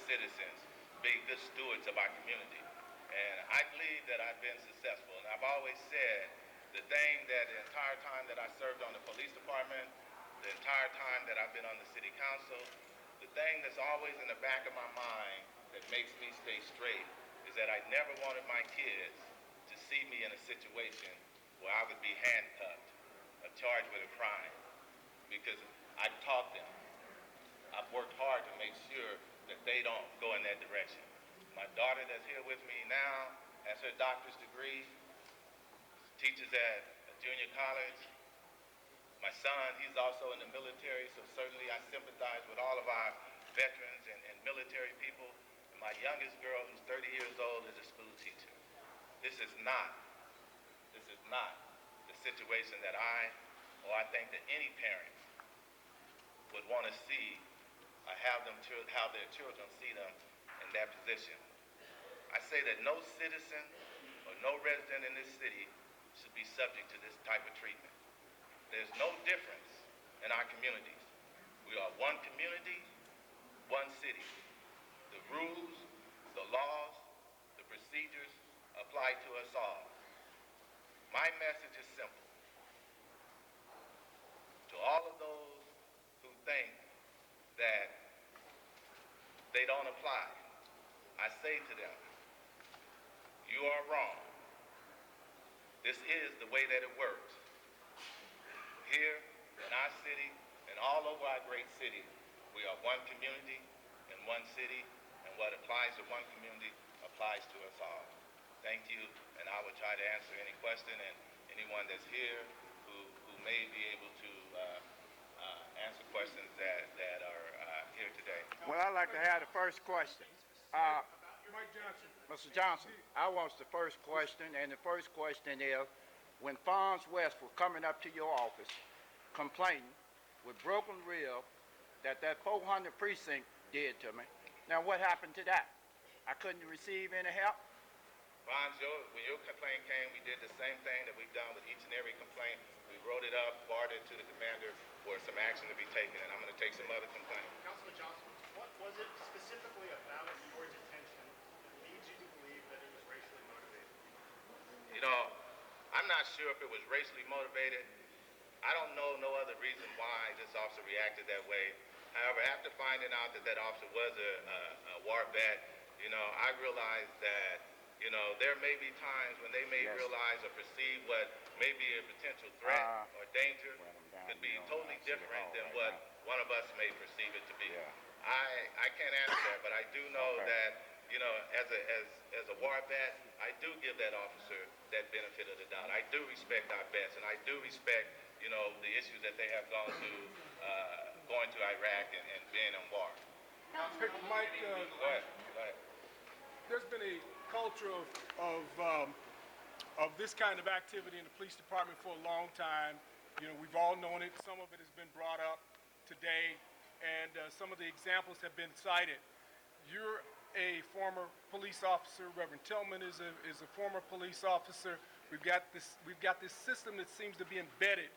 citizens, be good stewards of our community. And I believe that I've been successful. And I've always said the thing that the entire time that I served on the police department, the entire time that I've been on the city council, the thing that's always in the back of my mind that makes me stay straight is that I never wanted my kids to see me in a situation where I would be handcuffed or charged with a crime, because I've taught them. I've worked hard to make sure that they don't go in that direction. My daughter that's here with me now has her doctor's degree, teaches at a junior college. My son, he's also in the military, so certainly I sympathize with all of our veterans and military people. And my youngest girl, who's 30 years old, is a school teacher. This is not the situation that I think that any parent would want to see or have their children see them in that position. I say that no citizen or no resident in this city should be subject to this type of treatment. There's no difference in our communities. We are one community, one city. The rules, the laws, the procedures apply to us all. My message is simple. To all of those who think that they don't apply, I say to them, you are wrong. This is the way that it works. Here in our city and all over our great city, we are one community and one city, and what applies to one community applies to us all. Thank you, and I will try to answer any question, and anyone that's here who may be able to answer questions that are here today. Well, I'd like to have the first question. Mike Johnson. Mr. Johnson, I want the first question, and the first question is, when Fonz West was coming up to your office complaining with broken rib that 400 precinct did to me, now what happened to that? I couldn't receive any help? Fonz, when your complaint came, we did the same thing that we've done with each and every complaint. We wrote it up, forwarded it to the commander for some action to be taken, and I'm going to take some other complaints. Councilman Johnson, what was it specifically about your detention that leads you to believe that it was racially motivated? You know, I'm not sure if it was racially motivated. I don't know no other reason why this officer reacted that way. However, after finding out that officer was a war vet, you know, I realized that, you know, there may be times when they may realize or perceive what may be a potential threat or danger could be totally different than what one of us may perceive it to be. I can't answer that, but I do know that, you know, as a war vet, I do give that officer that benefit of the doubt. I do respect our vets, and I do respect, you know, the issues that they have gone through, going to Iraq and being in war. Mike, Go ahead. there's been a culture of this kind of activity in the police department for a long time. You know, we've all known it. Some of it has been brought up today, and some of the examples have been cited. You're a former police officer. Reverend Tillman is a former police officer. We've got this system that seems to be embedded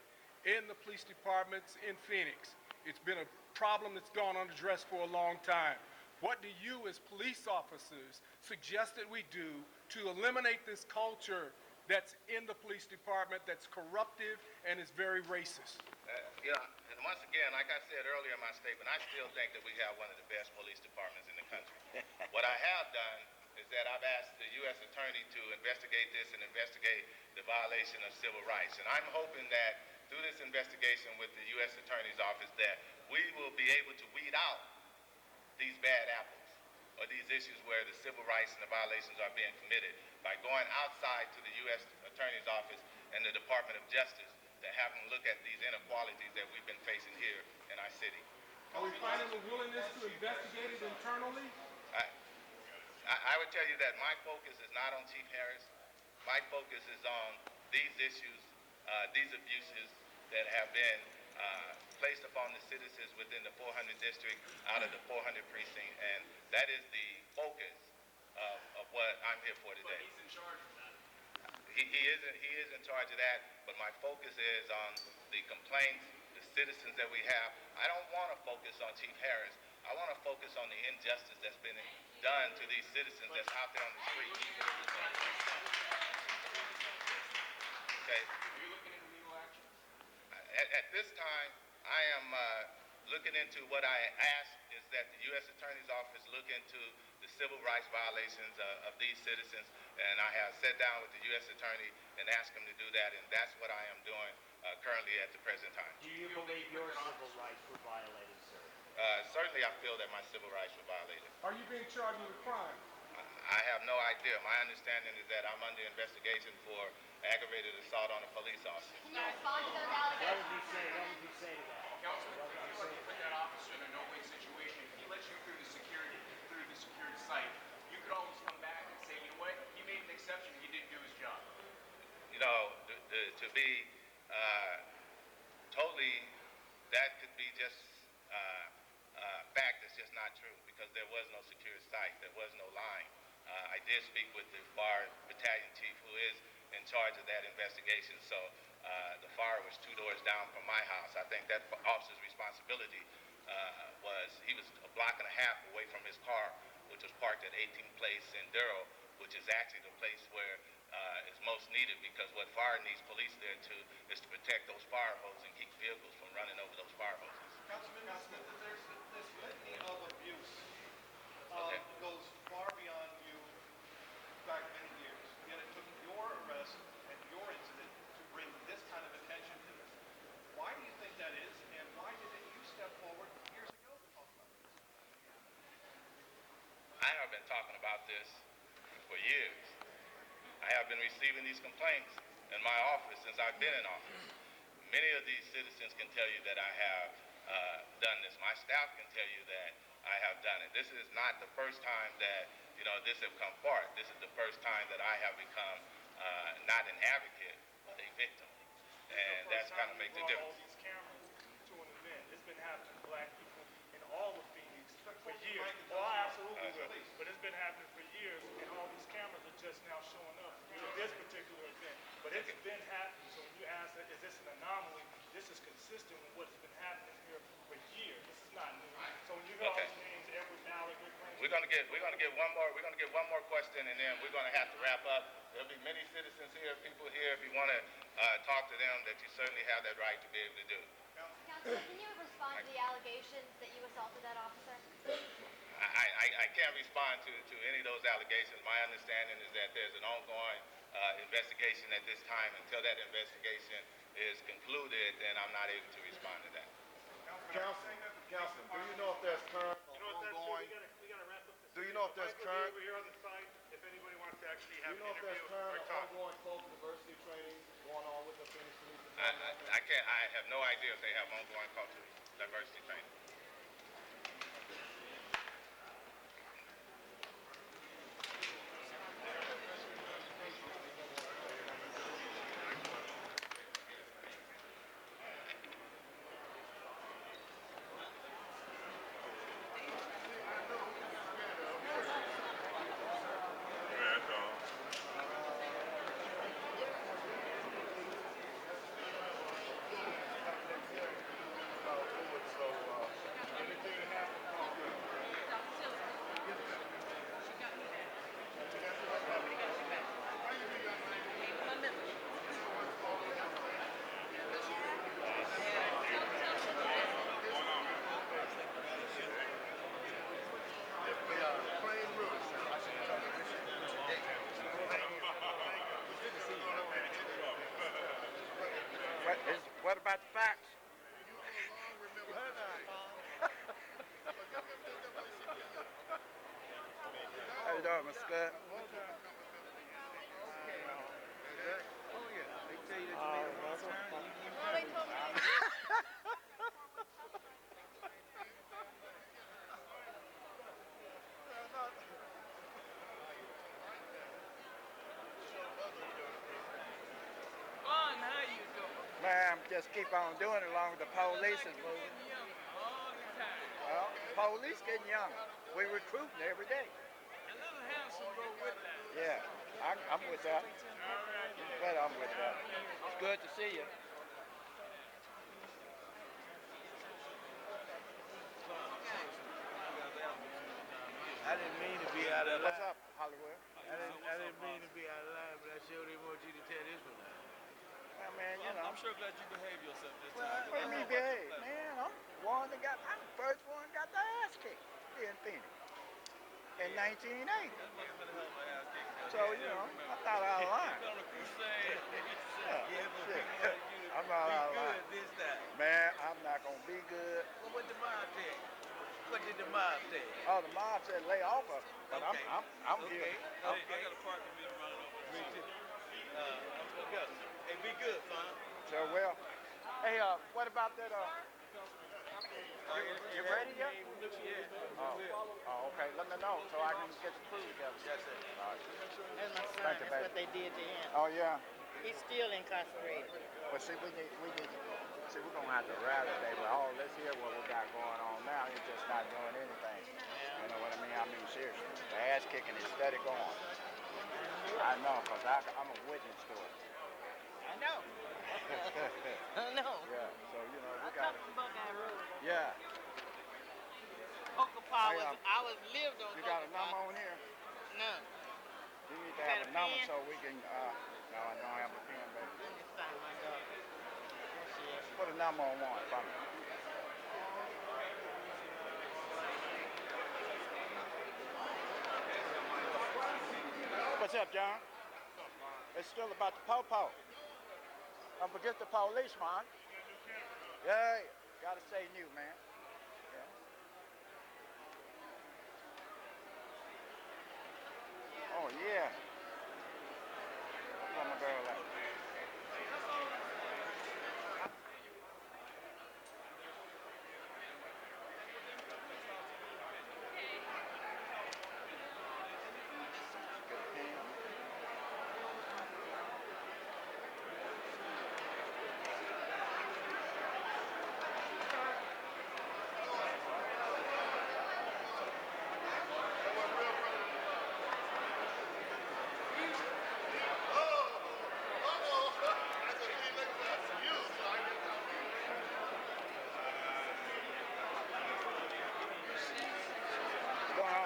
in the police departments in Phoenix. It's been a problem that's gone unaddressed for a long time. What do you as police officers suggest that we do to eliminate this culture that's in the police department that's corruptive and is very racist? You know, and once again, like I said earlier in my statement, I still think that we have one of the best police departments in the country. What I have done is that I've asked the U.S. Attorney to investigate this and investigate the violation of civil rights. And I'm hoping that through this investigation with the U.S. Attorney's Office that we will be able to weed out these bad apples or these issues where the civil rights and the violations are being committed by going outside to the U.S. Attorney's Office and the Department of Justice to have them look at these inequalities that we've been facing here in our city. Are we finding a willingness to investigate it internally? I would tell you that my focus is not on Chief Harris. My focus is on these issues, these abuses that have been placed upon the citizens within the 400 district out of the 400 precinct, and that is the focus of what I'm here for today. But he's in charge of that. He is in charge of that, but my focus is on the complaints, the citizens that we have. I don't want to focus on Chief Harris. I I want to focus on the injustice that's been done to these citizens that's out there on the street. Okay. At this time, I am looking into what I asked is that the U.S. Attorney's Office look into the civil rights violations of these citizens, and I have sat down with the U.S. Attorney and asked him to do that, and that's what I am doing currently at the present time. Do you believe your civil rights were violated, sir? Certainly, I feel that my civil rights were violated. Are you being charged with a crime? I have no idea. My understanding is that I'm under investigation for aggravated assault on a police officer. Can you respond to those What allegations? would you say? What would you say to that? Councilman, if you feel like you put that officer in a no-win situation, if he lets you through the security site, you could always come back and say, you know what, he made an exception, he didn't do his job. You know, to be totally, that could be just fact that's just not true because there was no secure site, there was no line. I did speak with the FAR battalion chief who is in charge of that investigation, so the FAR was 2 doors down from my house. I think that officer's responsibility was, he was a block and a half away from his car, which was parked at 18th Place in Durham, which is actually the place where it's most needed because what FAR needs police there to is to protect those fire hoses and keep vehicles from running over those fire hoses. Councilman Smith, there's this litany of abuse Okay. goes far beyond you back many years. Yet it took your arrest and your incident to bring this kind of attention to this. Why do you think that is, and why didn't you step forward years ago to talk about this? I have been talking about this for years. I have been receiving these complaints in my office since I've been in office. Many of these citizens can tell you that I have done this. My staff can tell you that I have done it. This is not the first time that, you know, this has come forth. This is the first time that I have become not an advocate, but a victim. And that's kind of makes a All difference. these cameras to an event. It's been happening to black people in all of Phoenix for years. Oh, I absolutely will. But it's been happening for years, and all these cameras are just now showing up for this particular event. But it's been happening. So when you ask, is this an anomaly? This is consistent with what's been happening here for years. This is not new. So when you hear all Okay. these names, Edward Allen, Rick Range, We're gonna get one more question, and then we're gonna have to wrap up. There'll be many citizens here, people here. If you want to talk to them, that you certainly have that right to be able to do. Counselor, can you respond to the allegations that you assaulted that officer? I can't respond to any of those allegations. My understanding is that there's an ongoing investigation at this time. Until that investigation is concluded, then I'm not able to respond to that. Councilman, do you know if there's current or ongoing? we gotta wrap up this. Do you know if there's current? Over here on the site, if anybody wants to actually Do have you an know if there's interview current or or talk. ongoing close diversity training going on with the Phoenix Police Department? I can't. I have no idea if they have ongoing cultural diversity training. What about the facts? How you doing, Mr. Scott? Man, just keep on doing it along with the police is moving. Well, police getting younger. We recruiting every day. Yeah, I'm with that. But I'm with that. It's good to see you. I didn't mean to be out of What's line. up, Hollywood? I didn't mean to be out of line, but I sure didn't want you to tear this one out. Well, man, you know. I'm sure glad you behaved yourself this Well, time. 'Cause What do I you mean, know about your behave? platform. Man, I'm the first one got the ass kicked here in Phoenix in 1980. That must have been a hell of a ass kick. So, you know, I thought I was lying. You've been on a crusade. Yeah, but Shit. people wanted you to I'm not be out of line. good this time. Man, I'm not gonna be good. Well, what the mob tell you? What did the mob tell you? Oh, the mob said lay off of it, but Okay. I'm Okay. here. Hey, I got a parking meter running over. Me too. I'm gonna go. Hey, be good, son. So well. Hey, what about that? You ready yet? Oh, okay. Let me know so I can get the crew together. Yes, sir. All right. That's my son. Thank you, That's baby. what they did to him. Oh yeah. He's still incarcerated. But see, we're gonna have to rally today with all this here what we got going on now. It's just not doing anything. You know what I mean? I mean seriously. The ass kicking is steady going. I know, cause I'm a witness to it. I know. I know. Yeah. So you know we I got. come from Buckeye Road. Yeah. Coca Hey, I was lived on You got a Coca-Cola. number on here? No. You need to Got have a a number pen? so we can. No, I don't have a pen, baby. Let me find my daughter. There she is. Put a number on one for me. What's up, John? It's still about the po-po. Don't forget the police, man. Yeah, gotta stay new, man. Yeah. Oh, yeah. Where my girl at?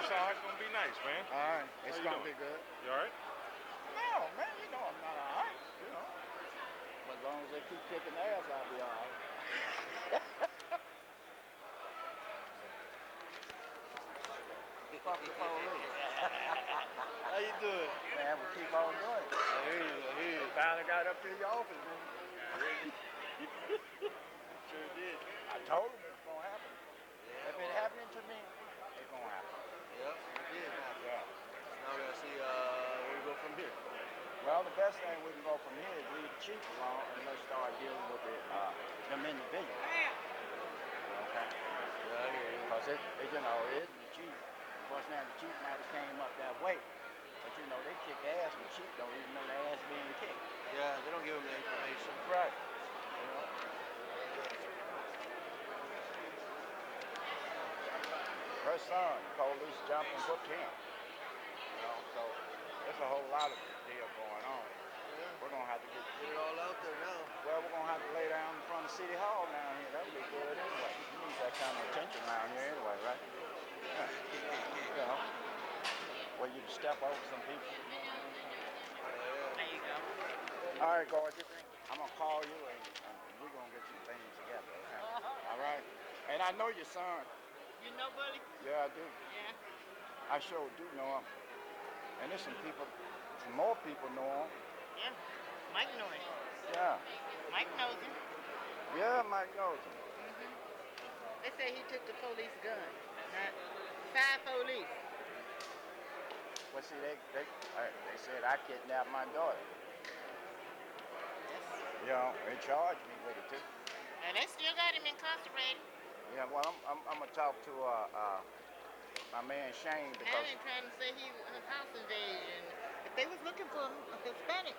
It's gonna be nice, man. All right, it's How you gonna doing? be good. You all right? No, man, you know I'm not all right, you know. But as long as they keep kicking ass, I'll be all right. Fuck the police. How you doing? Man, we keep on doing it. I hear you. I hear you. Finally got up to your office, man. Sure did. I told him it's gonna happen. If it happening to me, it's gonna happen. Yep, it did happen. Yeah. Now we gotta see where we go from here. Well, the best thing we can go from here is leave the chief alone and let's start dealing with them individuals. Okay? Yeah, I hear you. Because you know, it isn't the chief. Of course, now the chief might have came up that way. But you know, they kick ass, but chief don't even know the ass being kicked. Yeah, they don't give them the information. Right. You know? Her son, the police jumped and whooped him. You know, so there's a whole lot of deal going on. Yeah. We're gonna have to get Get it all out there now. well, we're gonna have to lay down in front of City Hall down here. That would be good anyway. You need that kind of attention around here anyway, right? Yeah. You know, where you can step over some people. There you go. All right, gorgeous. I'm gonna call you and we're gonna get some things together. Okay? All right. And I know your son. You know Bully? Yeah, I do. Yeah. I sure do know him. And there's some people, some more people know him. Yeah. Mike knows him. Yeah. Mike knows him. Yeah, Mike knows him. They say he took the police gun. Huh? 5 police. Well, see, they said I kidnapped my daughter. Yes. You know, they charged me with it too. And they still got him incarcerated. Yeah, well, I'm gonna talk to my man Shane And because they trying to say he was a house invasion. But they was looking for a Hispanic.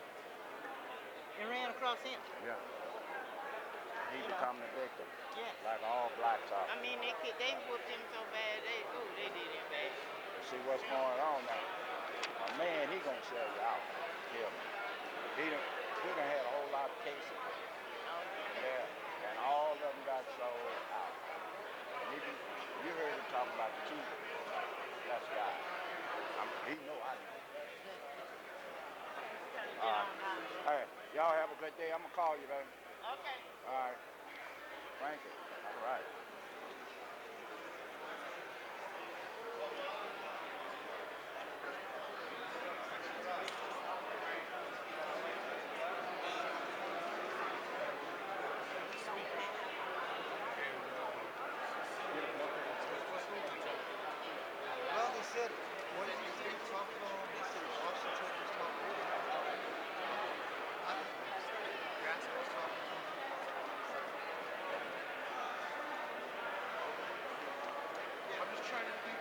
And ran across him. yeah, he You know. become the victim, Yes. like all blacks are. I mean, they whooped him so bad. They did him bad. See what's going on now. My man, he gonna sell you out, kill me. He done had a whole lot of cases. Yeah, and all of them got sold out. And you heard him talking about the chief. That's right. good day. I'm gonna call you, baby. Okay. All right. Thank you. All right. Well, they said, what did he say? Talk to him. He said, JOHSON told him to talk to him. I don't know. Jackson was talking to him. I'm just trying to think.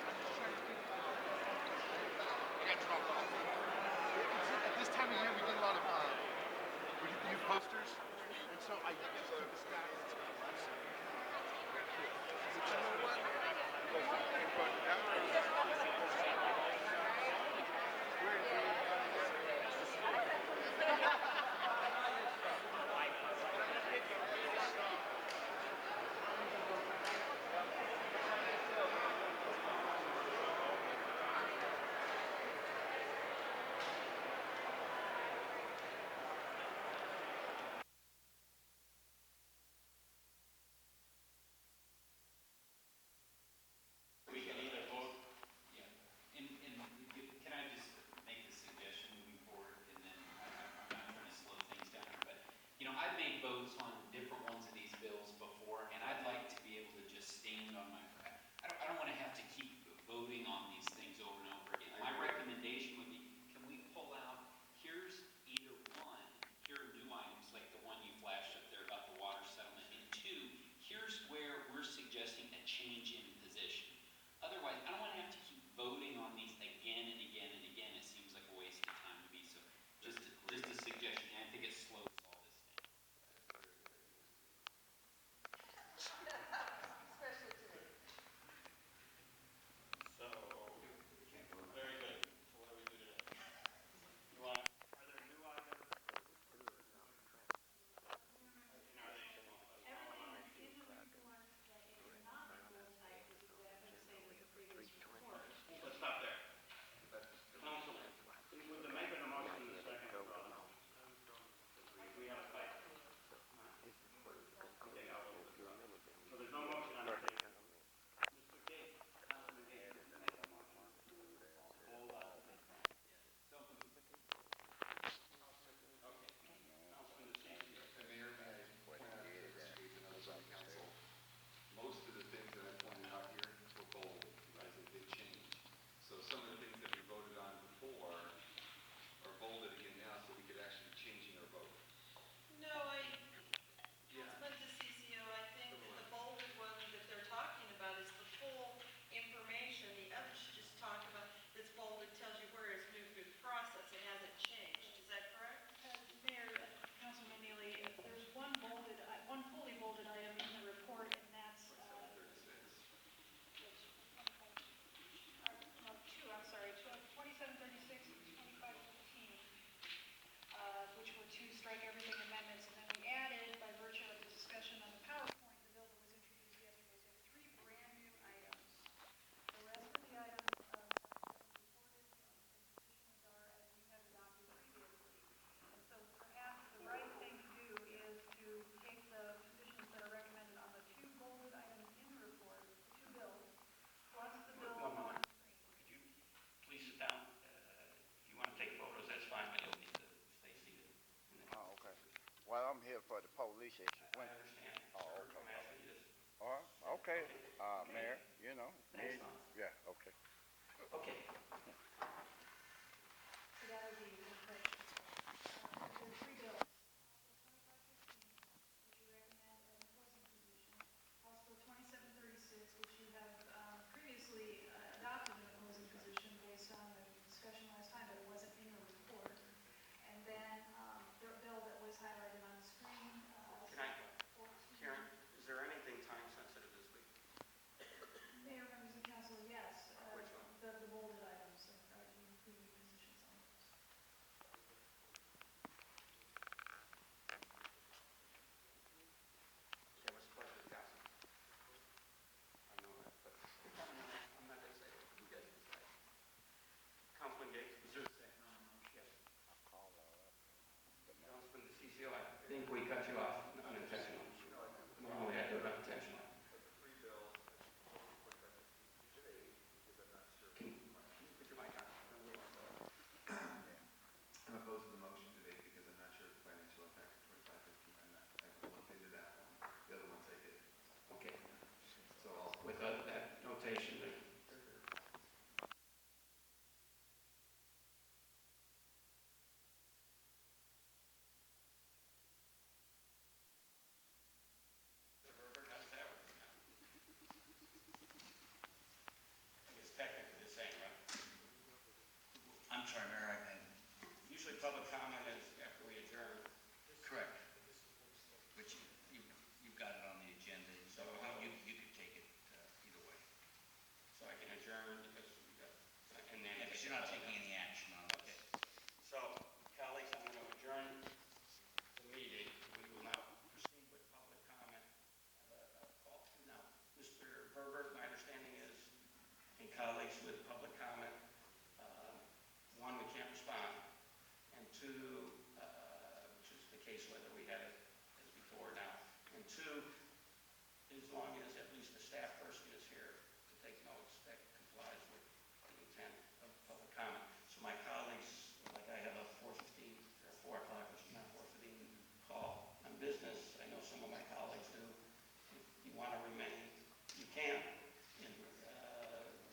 I got dropped off. At this time of year, we get a lot of, we get the new posters. And so I just took a stab at it. But you know what? We can either vote, yeah, and can I just make the suggestion moving forward, and then I'm not trying to slow things down, but, you know, I've made votes on different ones of these bills before, and I'd like to be able to just stand on my, I don't wanna have to keep voting on these things over and over again. My recommendation would be, can we pull out, here's either one, here are new items, like the one you flashed up there about the water settlement, and two, here's where we're suggesting a change in position. Otherwise, I don't want to have to keep voting on these again and again and again. It seems like a waste of time to me. So just a suggestion. And I think it slows all this down. So, very good. So what do we do today? You want, are there new items? Let's stop there. Council, with the maker of the motion in the second, we have a fight. Okay, I'll vote. So there's no motion on the table. Mr. Gate, Councilman Gate, make a motion. Hold on. So moved. Okay. Councilman DeSantis. Mayor, may I point out to Mr. Gates and others on the council, most of the things that I pointed out here were bold, as they did change. So some of the things that we voted on before are bolded again now, so we could actually be changing our vote. No, Councilman DeCiccio, I think the bolded one that they're talking about is the full information. The others just talk about, this bolded tells you where it's moved through the process. It hasn't changed. Is that correct? Mayor, Councilman Neely, there's one fully bolded item in the report, and that's, two, I'm sorry, 2736 and 2515, which were two strike everything amendments, and then we added, by virtue of the discussion on the PowerPoint, the bill that was introduced yesterday, so three brand new items. The rest of the items have been reported, and positions are as we have adopted previously. And so perhaps the right thing to do is to take the positions that are recommended on the two bolded items in the report, the two bills, plus the bill on the screen. Could you please sit down? If you want to take photos, that's fine, but you'll need to stay seated. Oh, okay. Well, I'm here for the police issue. I understand. Oh, Sir, okay. I'm asking you this. All right, okay, Mayor, you know. Next month. Yeah, okay. Okay. So that would be the correction. There are three bills. Which you recommend as an opposing position. Also 2736, which you have previously adopted an opposing position based on the discussion last time, but it wasn't in your report. And then the bill that was highlighted on the screen. Karen, is there anything time sensitive this week? Mayor, members of council, yes. Which one? The bolded case whether we had it as before now. And two, as long as at least the staff person is here to take notes, that complies with the intent of public comment. So my colleagues, like I have a 4:15 or 4 o'clock, which is not 4:15 call on business. I know some of my colleagues do. If you want to remain, you can. And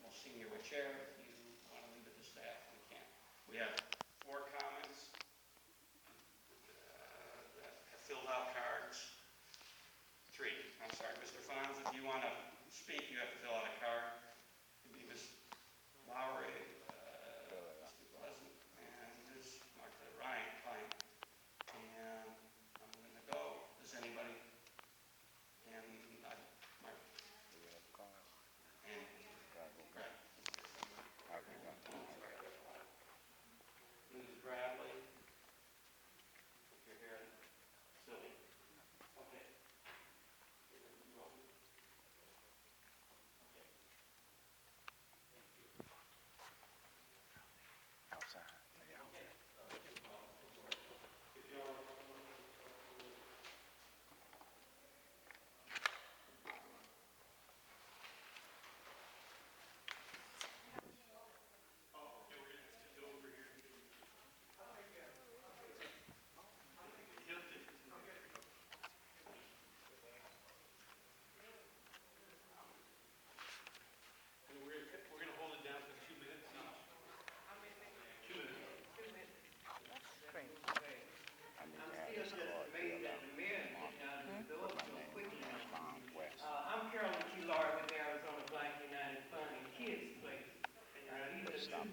we'll senior with chair. If you want to leave it to staff, we can. We have 4 comments that have filled out cards. 3. I'm sorry, Mr. Fonz, if you want to speak, you have to fill out a card. It'd be Ms. Lowry, Mr. Pleasant, and Ms. Martha Ryan. Fine. And I'm going to go. Does anybody? And Mark. And Greg. Mrs. Bradley. Put your hair silly. Okay. We're going to hold it down for 2 minutes each. 2 minutes. I'm still just amazed that the mayor getting out of the door so quickly. I'm Carolyn T. Laurie with Arizona Black United Fund and Kids Place. These are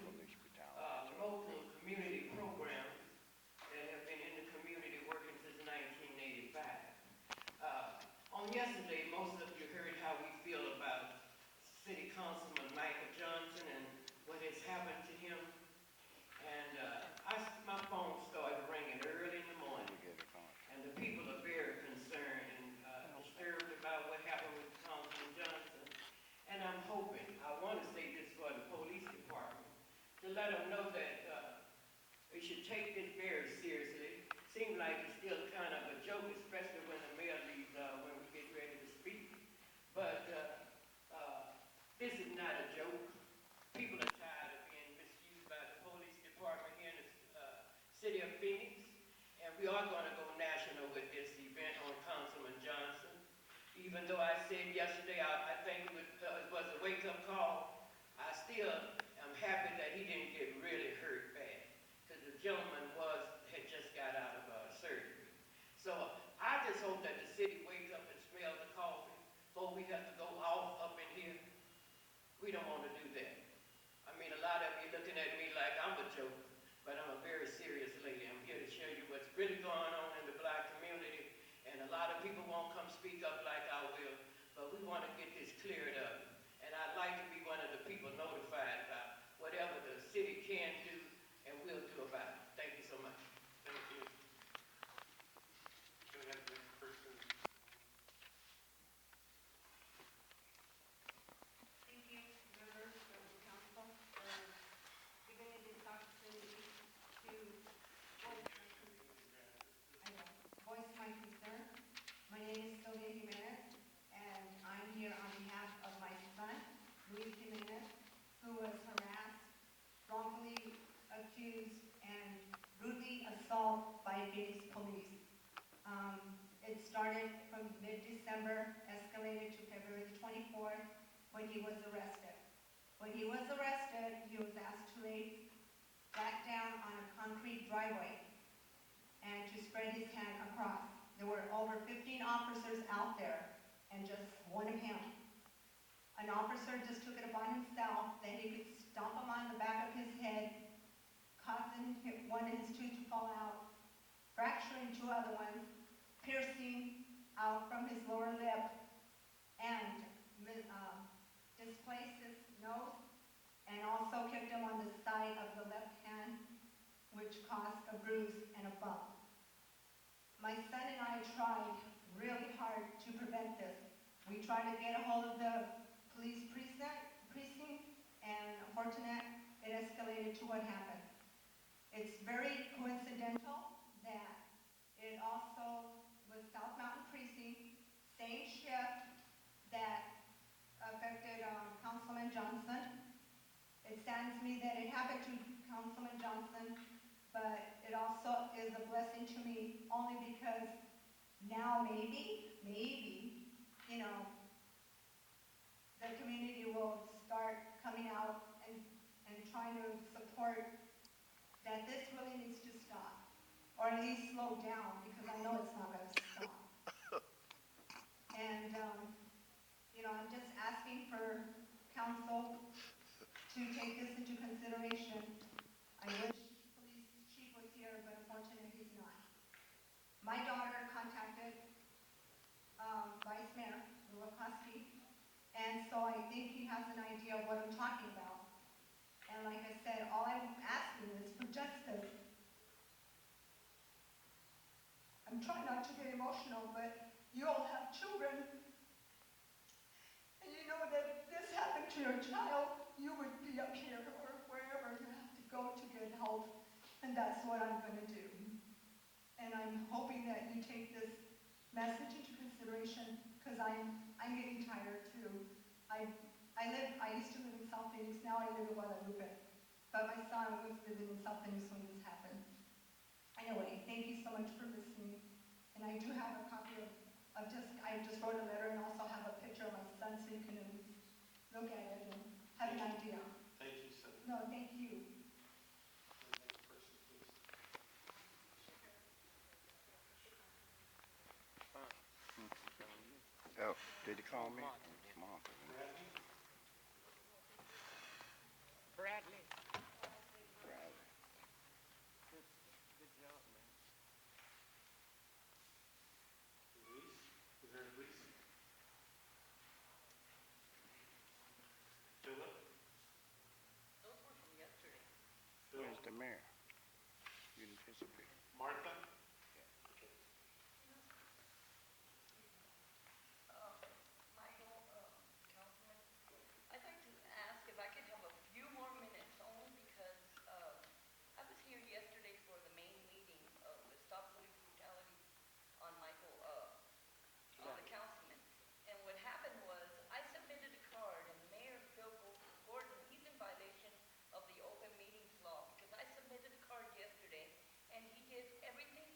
local community programs that have been in the community working since 1985. On yesterday, most of you heard how we feel about City Councilman Michael Johnson and what has happened to him. And my phone started ringing early in the morning. And the people are very concerned and disturbed about what happened with Councilman Johnson. And I'm hoping, I want to say this for the police department, to let them know that we should take this very seriously. Seems like it's still kind of a joke, especially when the mayor leaves when we get ready to speak. But this is not a joke. People are tired of being misused by the police department here in the city of Phoenix. And we are going to go national with this event on Councilman Johnson. Even though I said yesterday, I think it was a wake-up call, I still am happy that he didn't get really hurt bad. Because the gentleman had just got out of surgery. So I just hope that the city wakes up and smells the coffee before we have to go off up in here. We don't want to do that. I mean, a lot of you looking at me like I'm a joke, but I'm a very serious lady. I'm here to show you what's really going on in the black community, and a lot of people won't come speak up like I will, but we want to get this cleared up. And I'd like to be one of the people notified about whatever the city can do and will do about it. Thank you so much. Thank you. Go ahead, next person. Thank you, members of the council, for giving me this opportunity to voice my concern. My name is Sylvia Jimenez, and I'm here on behalf of my son, Luis Jimenez, who was harassed, wrongfully accused, and brutally assaulted by Phoenix police. It started from mid-December, escalated to February 24th, when he was arrested. When he was arrested, he was asked to lay flat down on a concrete driveway and to spread his hand across. There were over 15 officers out there and just one of him. An officer just took it upon himself that he could stomp him on the back of his head, causing one of his tooth to fall out, fracturing 2 other ones, piercing out from his lower lip, and displaced his nose, and also kicked him on the side of the left hand, which caused a bruise and a bump. My son and I tried really hard to prevent this. We tried to get a hold of the police precinct, and unfortunately, it escalated to what happened. It's very coincidental that it also Councilman Johnson. It saddens me that it happened to Councilman Johnson, but it also is a blessing to me only because now maybe, you know, the community will start coming out and trying to support that this really needs to stop, or at least slow down, because I know it's not going to stop. And, you know, I'm just asking for council to take this into consideration. I wish police chief was here, but unfortunately he's not. My daughter contacted Vice Mayor Nowakowski, and so I think he has an idea of what I'm talking about. And like I said, all I'm asking is for justice. I'm trying not to get emotional, but you all have children, and you know that if this happened to your child, you would be up here or wherever you have to go to get help, and that's what I'm going to do. And I'm hoping that you take this message into consideration, because I'm getting tired too. I used to live in South Phoenix, now I live in Guadalupe, but my son was living in South Phoenix when this happened. Anyway, thank you so much for listening. And I do have a copy I just wrote a letter and also have a picture of my son so you can at least look at it and have an idea. Thank you, Senator. No, thank you. The next person, please. Oh, did he call me? Martha. Bradley? Bradley. Bradley. Good job, man. Luis? Is there Luis? Philip? Those were from yesterday. Phil? Where's the mayor? You didn't disappear. Martha? Michael, Councilman, I'd like to ask if I could have a few more minutes, only because I was here yesterday for the main meeting with Stop Police Brutality on Michael, on the councilman. And what happened was, I submitted a card, and Mayor Phil Gordon, he's in violation of the open meetings law, because I submitted a card yesterday, and he did everything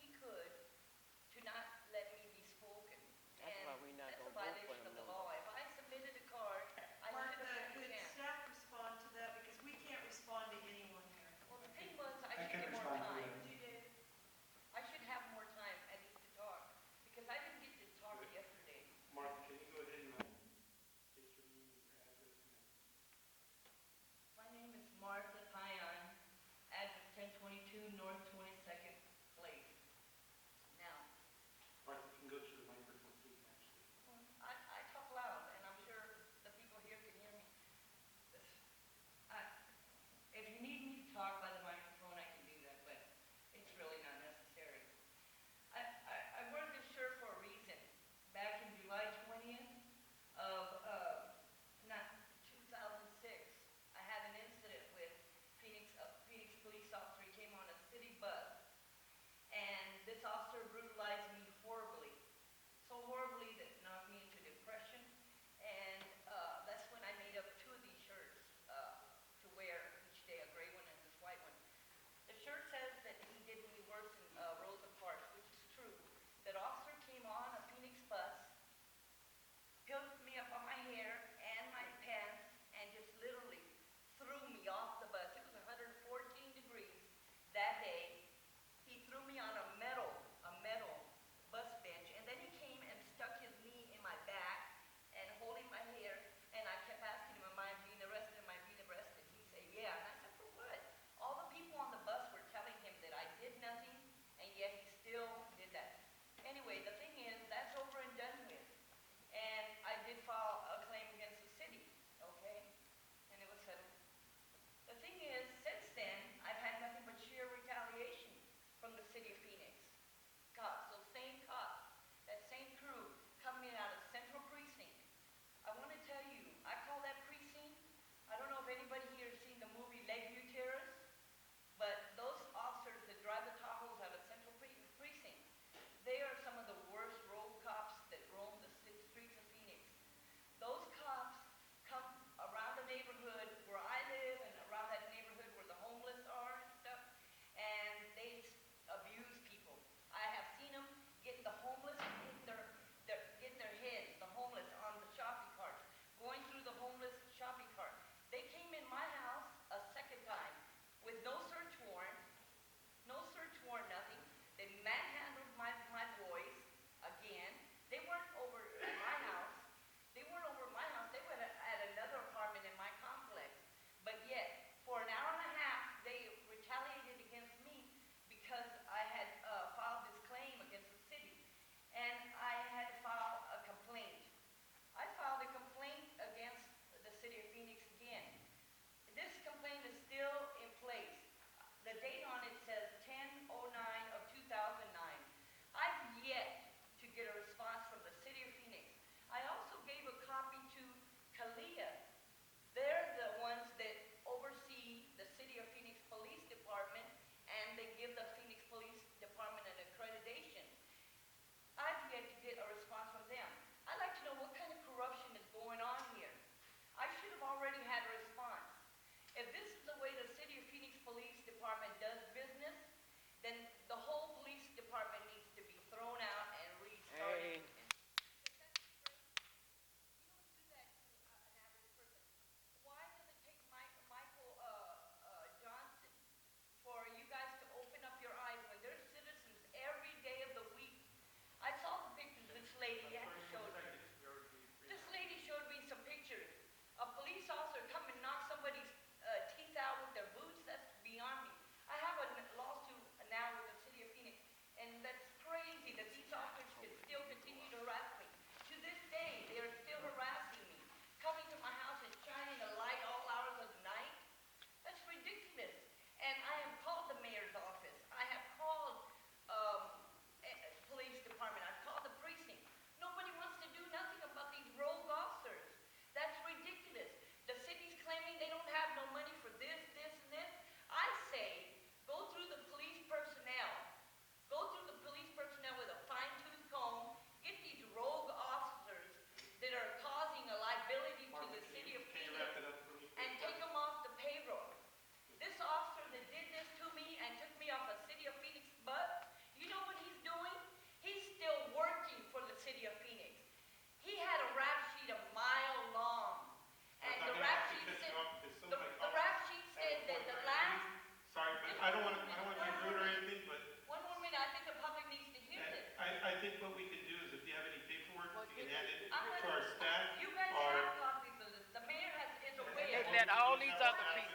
all these other people?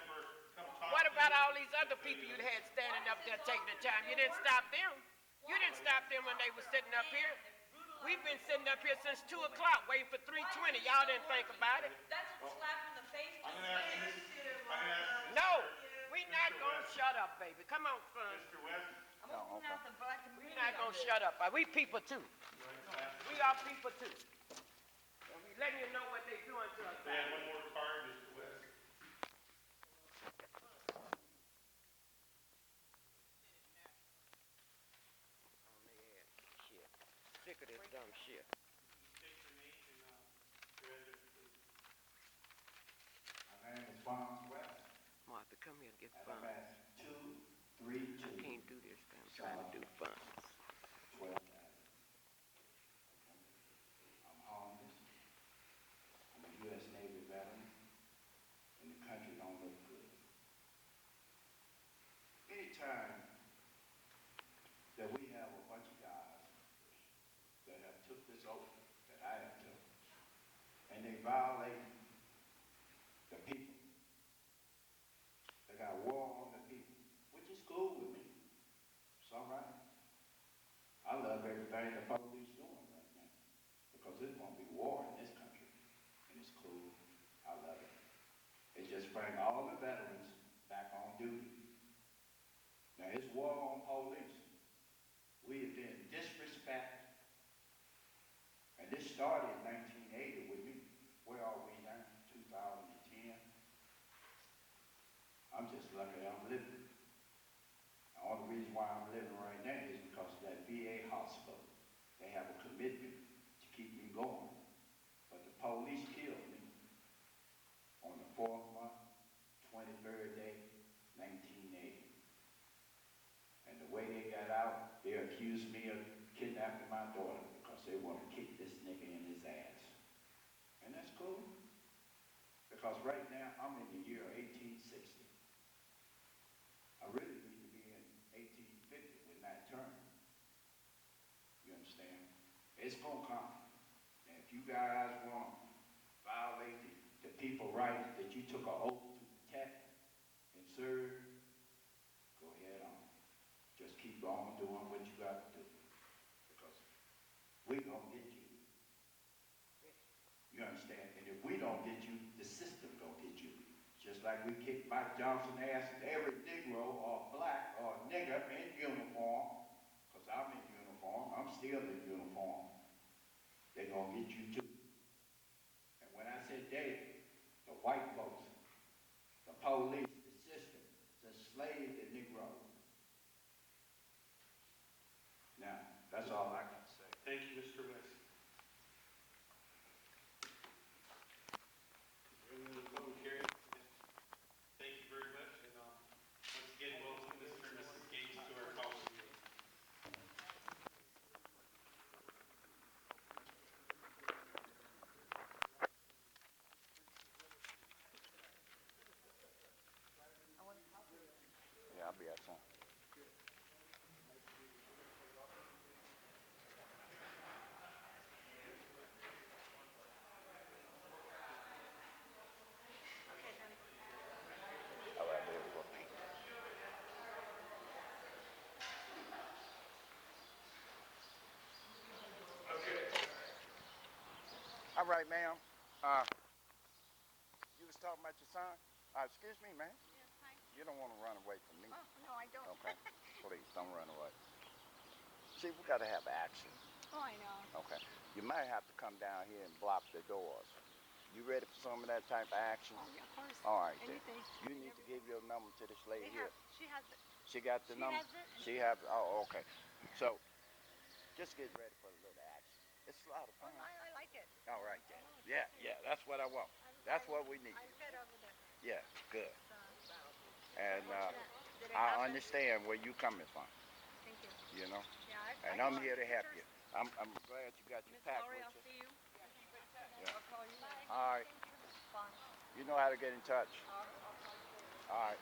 What about all these other people you had standing up there taking the time? You didn't stop them. You didn't stop them when they were sitting up here. We've been sitting up here since 2 o'clock waiting for 3:20. Y'all didn't think about it. That's a slap in the face. No, we not gonna shut up, baby. Come on, son. I'm gonna point out the black We community. not gonna shut up. We people too. We are people too. And we letting you know what they doing to us. We have one more card, Mr. West. On their ass. Shit. Sick of this dumb shit. State your name and your address, please. My name is Fonz West. Martha, come here and get And fun. I'm at 232 I can't do this. I'm trying to do fun. 12th Avenue. I'm homeless. I'm a U.S. Navy veteran, and the country don't look good. Anytime that we have a bunch of guys that have took this oath that I have took, and they violate the people, they got war on the people, which is cool with me. It's all right. I love everything the police doing right now, because there's going to be war in this country, and it's cool. I love it. It just brings all the veterans back on duty. Now, it's war on police. We have been disrespected, and this started in 1980 with me. Where are we now? 2010. I'm just lucky I'm living. The only reason why I'm living right now is because of that VA hospital. They have a commitment to keep me going. But the police killed me on the 4th month, 23rd day, 1980. And the way they got out, they accused me of kidnapping my daughter because they want to kick this nigga in his ass. And that's cool. Because right now, I'm in the year 1860. I really need to be in 1850 when that turned. You understand? It's gonna come. And if you guys want to violate the people rights that you took an oath to protect and serve, go ahead on. Just keep on doing what you got to do. Because we gonna get you. You understand? And if we don't get you, the system gonna get you. Just like we kicked Mike Johnson ass and every Negro or black or nigger in uniform, because I'm in uniform, I'm still in uniform, they gonna get you too. And when I said they, the white folks, the police, the system, the slave, the Negro. Now, that's all I can say. Thank you, Mr. West. Bringing the public hearing. Thank you very much. And once again, welcome Mr. and Mrs. Gates to our council meeting. Yeah, I'll be at some. All right, there we go. All right, ma'am. You was talking about your son? Excuse me, ma'am. Yes, hi. You don't want to run away from me. Oh, no, I don't. Okay. Please, don't run away. See, we got to have action. Oh, I know. Okay. You might have to come down here and block the doors. You ready for some of that type of action? Oh, yeah, of course. All right, then. Anything. You need to give your number to this lady here. She has it. She got the She number? has it. She has it? Oh, okay. So, just get ready for a little action. It's a lot of Oh, fun. I like it. All right, then. Yeah, that's what I want. That's what we need. I'm fed up with it. Yeah, good. So, And did it I happen? understand where you coming from, Thank you. you know? Yeah, And I'm here to help you. I'm glad you got your Miss pack Lori, with I'll you. see you. Yeah. I'll call you. All right. Fine. You know how to get in touch. I'll call you. All right.